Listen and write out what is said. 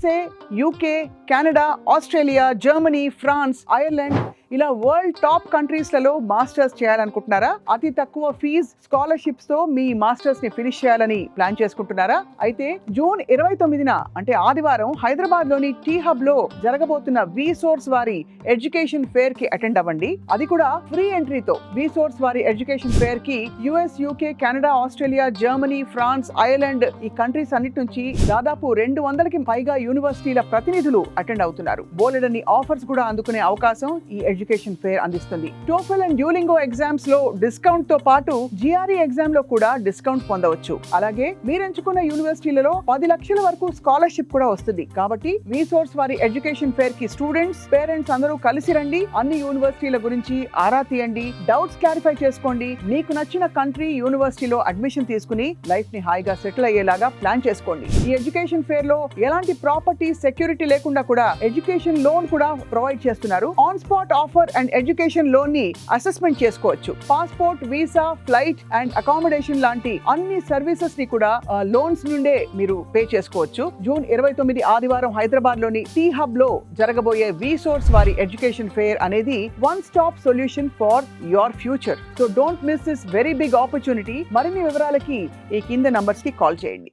USA, UK, Canada, Australia, Germany, France, Ireland ఇలా world top కంట్రీస్లలో masters చేయాలనుకుంటున్నారా? అతి తక్కువ ఫీజ్ స్కాలర్షిప్స్ తో మీ మాస్టర్స్ ని ఫినిష్ చేయాలని ప్లాన్ చేసుకుంటున్నారా? అయితే జూన్ 29న అంటే ఆదివారం హైదరాబాద్ లోని టీ హబ్ లో జరగబోతున్న విసోర్స్ వారి ఎడ్యుకేషన్ ఫేర్ కి అటెండ్ అవ్వండి. అది కూడా ఫ్రీ ఎంట్రీతో. విసోర్స్ వారి ఎడ్యుకేషన్ ఫేర్ కి US, UK, Canada, Australia, Germany, France, Ireland ఈ కంట్రీస్ అన్నిటి నుంచి దాదాపు 200కి పైగా యూనివర్సిటీల ప్రతినిధులు అటెండ్ అవుతున్నారు. బోలెడన్ని ఆఫర్స్ కూడా అందుకునే అవకాశం ఈ ఎడ్యుకేషన్ ఫేర్ అందిస్తుంది. టోఫెల్ అండ్ డ్యూలింగో ఎగ్జామ్స్ లో డిస్కౌంట్ తో పాటు GRE ఎగ్జామ్ లో కూడా డిస్కౌంట్ పొందవచ్చు. అలాగే మీరు ఎంచుకున్న యూనివర్సిటీలలో 10 లక్షల వరకు స్కాలర్షిప్ కూడా వస్తుంది. కాబట్టి విసోర్స్ వారి ఎడ్యుకేషన్ ఫేర్ కి స్టూడెంట్స్, పేరెంట్స్ అందరూ కలిసి రండి. అన్ని యూనివర్సిటీల గురించి ఆరా తీయండి, డౌట్స్ క్లారిఫై చేసుకోండి. మీకు నచ్చిన కంట్రీ, యూనివర్సిటీలో అడ్మిషన్ తీసుకుని లైఫ్ ని హాయిగా సెటిల్ అయ్యేలాగా ప్లాన్ చేసుకోండి. ఈ ఎడ్యుకేషన్ ఫేర్ లో ఎలాంటి ప్రాపర్టీ సెక్యూరిటీ లేకుండా కూడా ఎడ్యుకేషన్ లోన్ కూడా ప్రొవైడ్ చేస్తున్నారు. On spot offer and education loan ని అసెస్మెంట్ చేసుకోవచ్చు. Passport, visa, flight and accommodation లాంటి అన్ని సర్వీసెస్ ని కూడా లోన్స్ నుండే మీరు పే చేసుకోవచ్చు. జూన్ 29 ఆదివారం హైదరాబాద్ లోని టీ హబ్ లో జరగబోయే విసోర్స్ వారి ఎడ్యుకేషన్ ఫేర్ అనేది one stop solution for your future. So don't miss this very big opportunity. మరిన్ని వివరాలకి ఈ కింద నంబర్స్ కి కాల్ చేయండి.